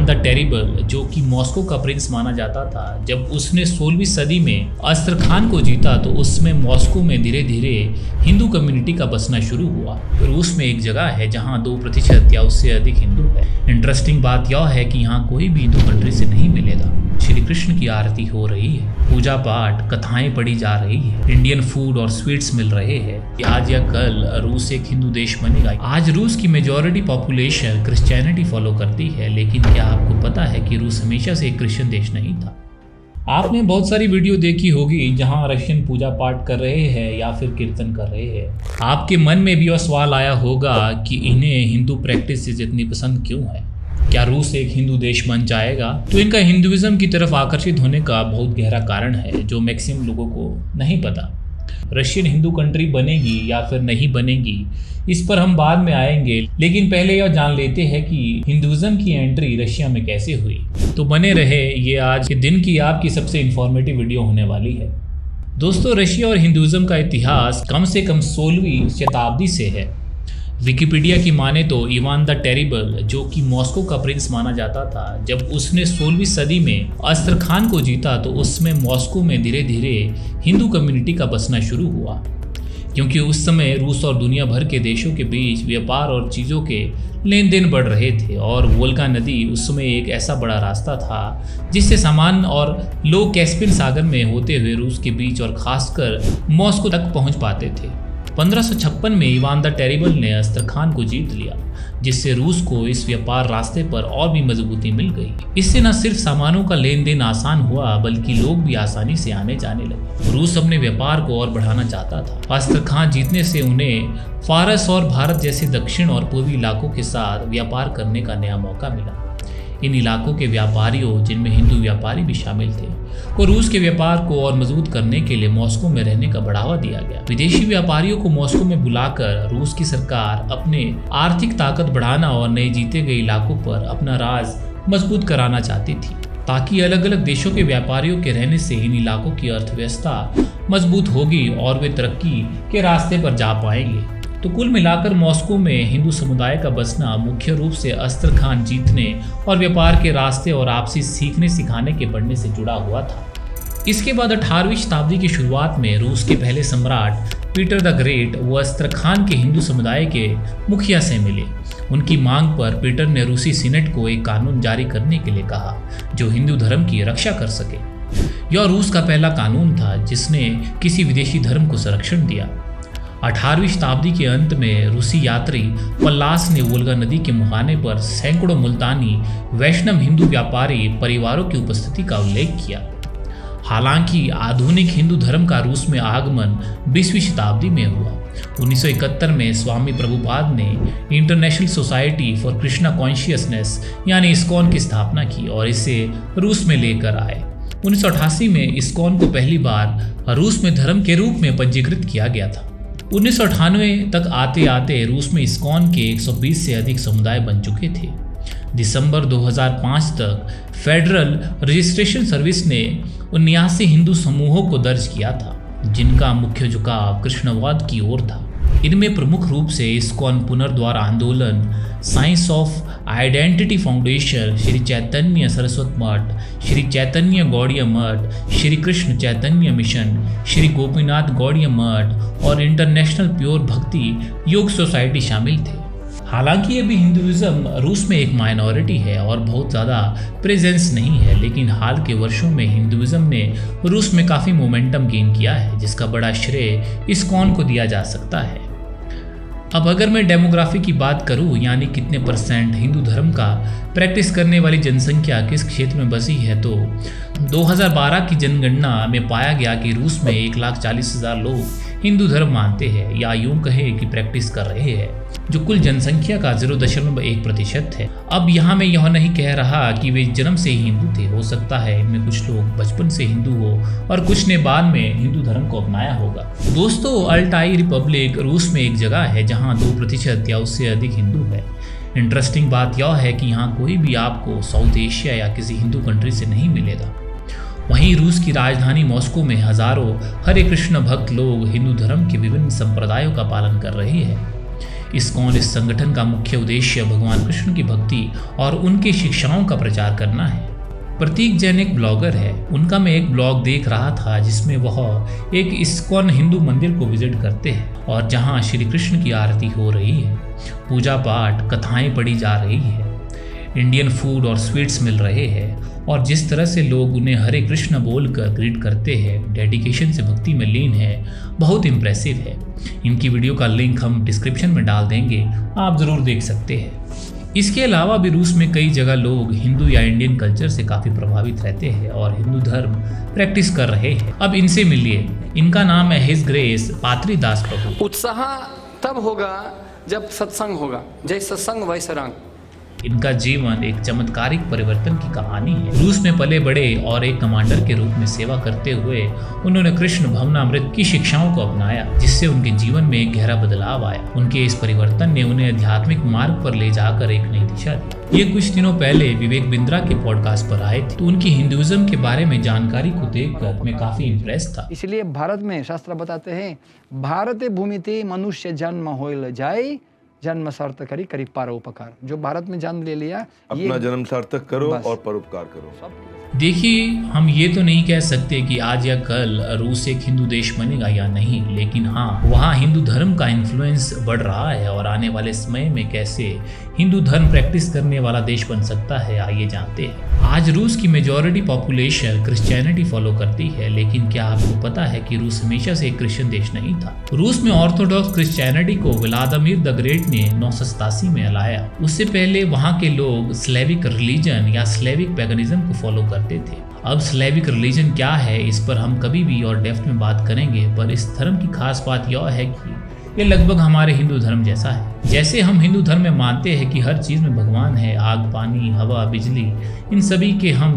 The terrible, जो कि Moscow का प्रिंस माना जाता था, जब उसने 16वीं सदी में अस्त्रखान को जीता तो उसमें मॉस्को में धीरे धीरे हिंदू कम्युनिटी का बसना शुरू हुआ। रूस में एक जगह है जहां 2% या उससे अधिक हिंदू है। इंटरेस्टिंग बात यह है कि यहाँ कोई भी हिंदू कंट्री से नहीं मिलेगा। श्री कृष्ण की आरती हो रही है, पूजा पाठ कथाएं पढ़ी जा रही है, इंडियन फूड और स्वीट्स मिल रहे हैं। आज या कल रूस एक हिंदू देश बनेगा। आज रूस की मेजॉरिटी पॉपुलेशन क्रिश्चियनिटी फॉलो करती है, लेकिन क्या आपको पता है कि रूस हमेशा से एक क्रिश्चियन देश नहीं था। आपने बहुत सारी वीडियो देखी होगी जहां रशियन पूजा पाठ कर रहे हैं या फिर कीर्तन कर रहे हैं। आपके मन में भी यह सवाल आया होगा कि इन्हें हिंदू प्रैक्टिसेस इतनी पसंद क्यों है। क्या रूस एक हिंदू देश बन जाएगा? तो इनका हिंदुइज्म की तरफ आकर्षित होने का बहुत गहरा कारण है जो मैक्सिमम लोगों को नहीं पता। रशियन हिंदू कंट्री बनेगी या फिर नहीं बनेगी, इस पर हम बाद में आएंगे, लेकिन पहले यह जान लेते हैं कि हिंदुइज्म की एंट्री रशिया में कैसे हुई। तो बने रहे, ये आज के दिन की आपकी सबसे इंफॉर्मेटिव वीडियो होने वाली है। दोस्तों, रशिया और हिंदुइज्म का इतिहास कम से कम 16वीं शताब्दी से है। विकिपीडिया की माने तो इवान द टेरिबल, जो कि मॉस्को का प्रिंस माना जाता था, जब उसने 16वीं सदी में अस्त्रखान को जीता तो उसमें मॉस्को में धीरे धीरे हिंदू कम्युनिटी का बसना शुरू हुआ। क्योंकि उस समय रूस और दुनिया भर के देशों के बीच व्यापार और चीज़ों के लेन देन बढ़ रहे थे और वोल्गा नदी उस समय एक ऐसा बड़ा रास्ता था जिससे सामान और लोग कैस्पियन सागर में होते हुए रूस के बीच और खासकर मॉस्को तक पहुंच पाते थे। 1556 में इवान द टेरिबल ने अस्त्रखान को जीत लिया, जिससे रूस को इस व्यापार रास्ते पर और भी मजबूती मिल गई। इससे न सिर्फ सामानों का लेन देन आसान हुआ, बल्कि लोग भी आसानी से आने जाने लगे। रूस अपने व्यापार को और बढ़ाना चाहता था। अस्त्रखान जीतने से उन्हें फारस और भारत जैसे दक्षिण और पूर्वी इलाकों के साथ व्यापार करने का नया मौका मिला। इन इलाकों के व्यापारियों, जिनमें हिंदू व्यापारी भी शामिल थे, को रूस के व्यापार को और मजबूत करने के लिए मॉस्को में रहने का बढ़ावा दिया गया। विदेशी व्यापारियों को मॉस्को में बुलाकर रूस की सरकार अपने आर्थिक ताकत बढ़ाना और नए जीते गए इलाकों पर अपना राज मजबूत कराना चाहती थी, ताकि अलग अलग देशों के व्यापारियों के रहने से इन इलाकों की अर्थव्यवस्था मजबूत होगी और वे तरक्की के रास्ते पर जा पाएंगे। तो कुल मिलाकर मॉस्को में हिंदू समुदाय का बसना मुख्य रूप से अस्त्रखान जीतने और व्यापार के रास्ते और आपसी सीखने सिखाने के बढ़ने से जुड़ा हुआ था। इसके बाद 18वीं शताब्दी की शुरुआत में रूस के पहले सम्राट पीटर द ग्रेट वो अस्त्रखान के हिंदू समुदाय के मुखिया से मिले। उनकी मांग पर पीटर ने रूसी सीनेट को एक कानून जारी करने के लिए कहा जो हिंदू धर्म की रक्षा कर सके। यह रूस का पहला कानून था जिसने किसी विदेशी धर्म को संरक्षण दिया। 18वीं शताब्दी के अंत में रूसी यात्री पल्लास ने वोल्गा नदी के मुहाने पर सैकड़ों मुल्तानी वैष्णव हिंदू व्यापारी परिवारों की उपस्थिति का उल्लेख किया। हालांकि आधुनिक हिंदू धर्म का रूस में आगमन 20वीं शताब्दी में हुआ। 1971 में स्वामी प्रभुपाद ने international society for Krishna consciousness यानी इस्कॉन की स्थापना की और इसे रूस में लेकर आए। 1988 में इस्कॉन को पहली बार रूस में धर्म के रूप में पंजीकृत किया गया था। 1998 तक आते आते रूस में इस्कॉन के 120 से अधिक समुदाय बन चुके थे। दिसंबर 2005 तक फेडरल रजिस्ट्रेशन सर्विस ने 79 हिंदू समूहों को दर्ज किया था, जिनका मुख्य झुकाव कृष्णवाद की ओर था। इनमें प्रमुख रूप से इस्कॉन पुनर्द्वार आंदोलन, science of identity foundation, Shri Chaitanya Saraswat Math, Shri Chaitanya Gaudiya Math, Shri Krishna Chaitanya mission, Shri Gopinath Gaudiya Math और इंटरनेशनल प्योर भक्ति योग सोसाइटी शामिल थे। हालांकि अभी हिंदुइज्म रूस में एक माइनॉरिटी है और बहुत ज़्यादा प्रेजेंस नहीं है, लेकिन हाल के वर्षों में हिंदुइज्म ने रूस में काफ़ी मोमेंटम गेन किया है, जिसका बड़ा श्रेय इस्कॉन को दिया जा सकता है। अब अगर मैं डेमोग्राफी की बात करूं, यानी कितने % हिंदू धर्म का प्रैक्टिस करने वाली जनसंख्या किस क्षेत्र में बसी है, तो 2012 की जनगणना में पाया गया कि रूस में 1,40,000 लोग हिंदू धर्म मानते हैं या यूं कहें कि प्रैक्टिस कर रहे हैं, जो कुल जनसंख्या का 0.1% है। अब यहाँ मैं यह नहीं कह रहा कि वे जन्म से ही हिंदू थे। हो सकता है इनमें कुछ लोग बचपन से हिंदू हो और कुछ ने बाद में हिंदू धर्म को अपनाया होगा। दोस्तों, अल्टाई रिपब्लिक रूस में एक जगह है जहाँ 2% या उससे अधिक हिंदू है। इंटरेस्टिंग बात यह है कि यहाँ कोई भी आपको साउथ एशिया या किसी हिंदू कंट्री से नहीं मिलेगा। वहीं रूस की राजधानी मॉस्को में हजारों हरे कृष्ण भक्त लोग हिंदू धर्म के विभिन्न संप्रदायों का पालन कर रहे हैं। इस्कॉन इस संगठन का मुख्य उद्देश्य भगवान कृष्ण की भक्ति और उनकी शिक्षाओं का प्रचार करना है। प्रतीक जैन एक ब्लॉगर है। उनका मैं एक ब्लॉग देख रहा था जिसमें वह एक इस्कॉन हिंदू मंदिर को विजिट करते हैं और जहां श्री कृष्ण की आरती हो रही है, पूजा पाठ कथाएं पढ़ी जा रही है, इंडियन फूड और स्वीट्स मिल रहे हैं और जिस तरह से लोग उन्हें हरे कृष्ण बोलकर ग्रीट करते हैं, डेडिकेशन से भक्ति में लीन है, बहुत इम्प्रेसिव है। इनकी वीडियो का लिंक हम डिस्क्रिप्शन में डाल देंगे, आप ज़रूर देख सकते हैं। इसके अलावा भी रूस में कई जगह लोग हिंदू या इंडियन कल्चर से काफ़ी प्रभावित रहते हैं और हिंदू धर्म प्रैक्टिस कर रहे हैं। अब इनसे मिलिए। इनका नाम है हिज ग्रेस पात्री दास प्रभु। उत्साह तब होगा जब सत्संग होगा। जय सत्संग वैसे रंग। इनका जीवन एक चमत्कारिक परिवर्तन की कहानी है। रूस में पले बड़े और एक कमांडर के रूप में सेवा करते हुए उन्होंने कृष्ण भवनामृत की शिक्षाओं को अपनाया, जिससे उनके जीवन में एक गहरा बदलाव आया। उनके इस परिवर्तन ने उन्हें आध्यात्मिक मार्ग पर ले जाकर एक नई दिशा दी। ये कुछ दिनों पहले विवेक बिंद्रा के पॉडकास्ट पर आए थे, तो उनकी हिंदुइज्म के बारे में जानकारी को देखकर मैं काफी इम्प्रेस था। इसलिए भारत में शास्त्र बताते हैं, भारत भूमिते मनुष्य जन्म होइल जाय, जन्म सार्थक करी परोपकार। जो भारत में जन्म ले लिया, अपना जन्म सार्थक करो और परोपकार करो। देखिए, हम ये तो नहीं कह सकते कि आज या कल रूस एक हिंदू देश बनेगा या नहीं, लेकिन हाँ, वहाँ हिंदू धर्म का इन्फ्लुएंस बढ़ रहा है और आने वाले समय में कैसे हिंदू धर्म प्रैक्टिस करने वाला देश बन सकता है, आइए जानते हैं। आज रूस की मेजॉरिटी पॉपुलेशन क्रिश्चियनिटी फॉलो करती है, लेकिन क्या आपको पता है कि रूस हमेशा से एक क्रिश्चियन देश नहीं था। रूस में ऑर्थोडॉक्स क्रिश्चियनिटी को व्लादिमीर द ग्रेट ने 987 में लाया। उससे पहले वहाँ के लोग स्लेविक रिलीजन या स्लेविक पैगनिज्म को फॉलो करते थे। अब स्लेविक रिलीजन क्या है, इस पर हम कभी भी और डेप्थ में बात करेंगे, पर इस धर्म की खास बात यह है कि ये लगभग हमारे हिंदू धर्म जैसा है। जैसे हम हिंदू धर्म में मानते हैं कि हर चीज़ में भगवान है, आग, पानी, हवा, बिजली, इन सभी के हम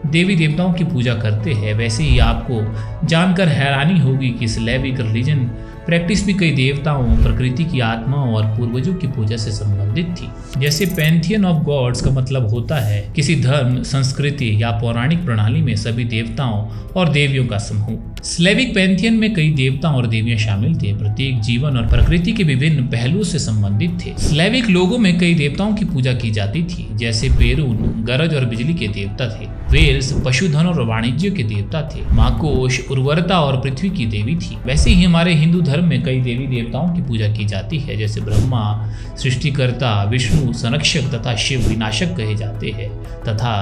देवी देवताओं की पूजा करते हैं, वैसे ही आपको जानकर हैरानी होगी कि स्लेविक रिलीजन प्रैक्टिस भी कई देवताओं, प्रकृति की आत्माओं और पूर्वजों की पूजा से संबंधित थी। जैसे पैंथियन ऑफ गॉड्स का मतलब होता है किसी धर्म, संस्कृति या पौराणिक प्रणाली में सभी देवताओं और देवियों का समूह। स्लेविक पैंथियन में कई देवता और देवियां शामिल थे, प्रत्येक जीवन और प्रकृति के विभिन्न पहलुओं से संबंधित थे। स्लेविक लोगों में कई देवताओं की पूजा की जाती थी, जैसे पेरून गरज और बिजली के देवता थे, वेल्स पशुधन और वाणिज्य के देवता थे, माकोश उर्वरता और पृथ्वी की देवी थी। वैसे ही हमारे हिंदू धर्म में कई देवी देवताओं की पूजा की जाती है, जैसे ब्रह्मा सृष्टिकर्ता, विष्णु संरक्षक तथा शिव विनाशक कहे जाते हैं, तथा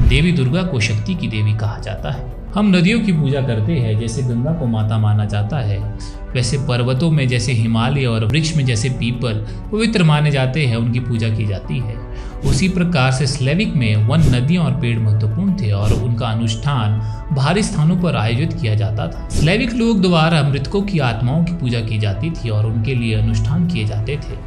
देवी दुर्गा को शक्ति की देवी कहा जाता है। हम नदियों की पूजा करते हैं, जैसे गंगा को माता माना जाता है, वैसे पर्वतों में जैसे हिमालय और वृक्ष में जैसे पीपल पवित्र माने जाते हैं, उनकी पूजा की जाती है। उसी प्रकार से स्लेविक में वन, नदियां और पेड़ महत्वपूर्ण थे और उनका अनुष्ठान भारी स्थानों पर आयोजित किया जाता था। स्लेविक लोग द्वारा मृतकों की आत्माओं की पूजा की जाती थी और उनके लिए अनुष्ठान किए जाते थे।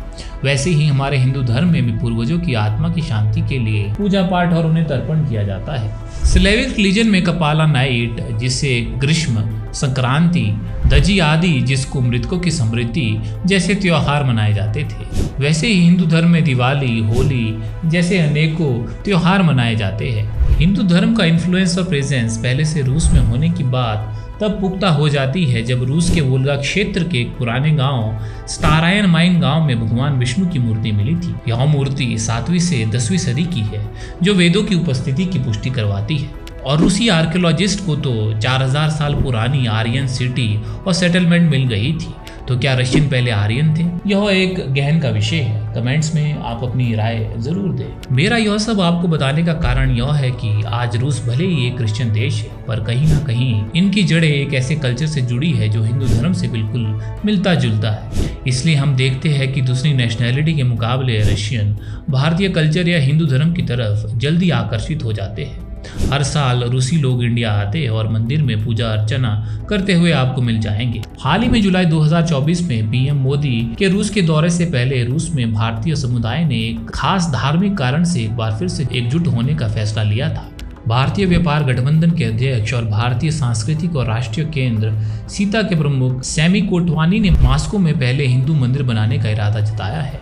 वैसे ही हमारे हिंदू धर्म में भी पूर्वजों की आत्मा की शांति के लिए पूजा पाठ और उन्हें तर्पण किया जाता है। स्लेविक रिलीजन में कपाला नाइट, जिसे ग्रीष्म संक्रांति, दजी आदि, जिसको मृतकों की समृद्धि जैसे त्योहार मनाए जाते थे। वैसे ही हिंदू धर्म में दिवाली, होली जैसे अनेकों त्योहार मनाए जाते हैं। हिंदू धर्म का इन्फ्लुएंस और प्रेजेंस पहले से रूस में होने की बात तब पुख्ता हो जाती है जब रूस के वोल्गा क्षेत्र के एक पुराने गांव स्टारायन माइन गांव में भगवान विष्णु की मूर्ति मिली थी। यह मूर्ति 7वीं से 10वीं सदी की है, जो वेदों की उपस्थिति की पुष्टि करवाती है। और रूसी आर्कियोलॉजिस्ट को तो 4000 साल पुरानी आर्यन सिटी और सेटलमेंट मिल गई थी। तो क्या रशियन पहले आर्यन थे? यह एक गहन का विषय है। कमेंट्स में आप अपनी राय जरूर दें। मेरा यह सब आपको बताने का कारण यह है कि आज रूस भले ही एक क्रिश्चियन देश है, पर कहीं ना कहीं इनकी जड़ें एक ऐसे कल्चर से जुड़ी है जो हिंदू धर्म से बिल्कुल मिलता जुलता है। इसलिए हम देखते हैं कि दूसरी नेशनैलिटी के मुकाबले रशियन भारतीय कल्चर या हिंदू धर्म की तरफ जल्दी आकर्षित हो जाते हैं। हर साल रूसी लोग इंडिया आते हैं और मंदिर में पूजा अर्चना करते हुए आपको मिल जाएंगे। हाल ही में जुलाई 2024 में पीएम मोदी के रूस के दौरे से पहले रूस में भारतीय समुदाय ने एक खास धार्मिक कारण से एक बार फिर से एकजुट होने का फैसला लिया था। भारतीय व्यापार गठबंधन के अध्यक्ष और भारतीय सांस्कृतिक और राष्ट्रीय केंद्र सीता के प्रमुख सैमी कोटवानी ने मॉस्को में पहले हिंदू मंदिर बनाने का इरादा जताया है।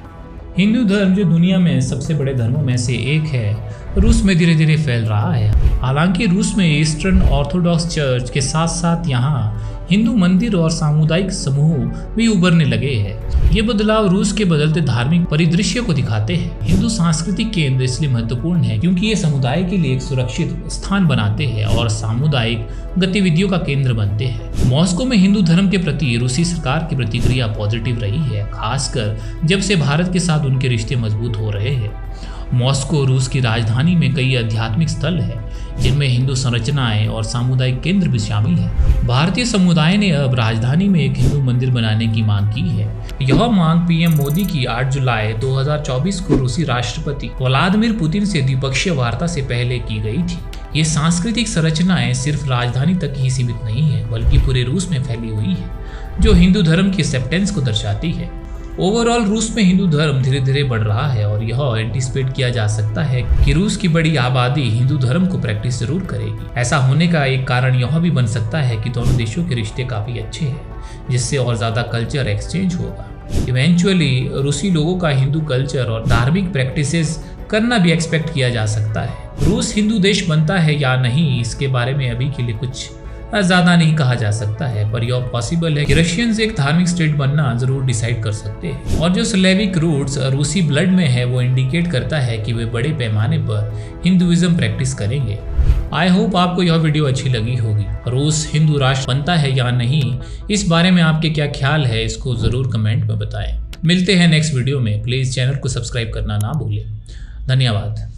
हिंदू धर्म जो दुनिया में सबसे बड़े धर्मों में से एक है, रूस में धीरे धीरे फैल रहा है। हालांकि रूस में ईस्टर्न ऑर्थोडॉक्स चर्च के साथ साथ यहाँ हिंदू मंदिर और सामुदायिक समूह भी उभरने लगे हैं। ये बदलाव रूस के बदलते धार्मिक परिदृश्य को दिखाते हैं। हिंदू सांस्कृतिक केंद्र इसलिए महत्वपूर्ण है क्योंकि ये समुदाय के लिए एक सुरक्षित स्थान बनाते हैं और सामुदायिक गतिविधियों का केंद्र बनते हैं। मॉस्को में हिंदू धर्म के प्रति रूसी सरकार की प्रतिक्रिया पॉजिटिव रही है, खासकर जब से भारत के साथ उनके रिश्ते मजबूत हो रहे हैं। मॉस्को रूस की राजधानी में कई आध्यात्मिक स्थल हैं जिनमें हिंदू संरचनाएं और सामुदायिक केंद्र भी शामिल हैं। भारतीय समुदाय ने अब राजधानी में एक हिंदू मंदिर बनाने की मांग की है। यह मांग पीएम मोदी की 8 जुलाई 2024 को रूसी राष्ट्रपति व्लादिमीर पुतिन से द्विपक्षीय वार्ता से पहले की गई थी। ये सांस्कृतिक संरचनाएं सिर्फ राजधानी तक ही सीमित नहीं है बल्कि पूरे रूस में फैली हुई है, जो हिंदू धर्म की एक्सेप्टेंस को दर्शाती है। ओवरऑल रूस में हिंदू धर्म धीरे धीरे बढ़ रहा है और यह एंटिसिपेट किया जा सकता है कि रूस की बड़ी आबादी हिंदू धर्म को प्रैक्टिस जरूर करेगी। ऐसा होने का एक कारण यह भी बन सकता है कि दोनों देशों के रिश्ते काफी अच्छे हैं, जिससे और ज्यादा कल्चर एक्सचेंज होगा। इवेंचुअली रूसी लोगों का हिंदू कल्चर और धार्मिक प्रैक्टिसेस करना भी एक्सपेक्ट किया जा सकता है। रूस हिंदू देश बनता है या नहीं, इसके बारे में अभी के लिए कुछ ज़्यादा नहीं कहा जा सकता है, पर यह पॉसिबल है कि रशियंस एक धार्मिक स्टेट बनना जरूर डिसाइड कर सकते हैं। और जो स्लेविक रूट्स रूसी ब्लड में है वो इंडिकेट करता है कि वे बड़े पैमाने पर हिंदुइज्म प्रैक्टिस करेंगे। आई होप आपको यह वीडियो अच्छी लगी होगी। रूस हिंदू राष्ट्र बनता है या नहीं, इस बारे में आपके क्या ख्याल है, इसको ज़रूर कमेंट में बताएं। मिलते हैं नेक्स्ट वीडियो में। प्लीज़ चैनल को सब्सक्राइब करना ना भूलें। धन्यवाद।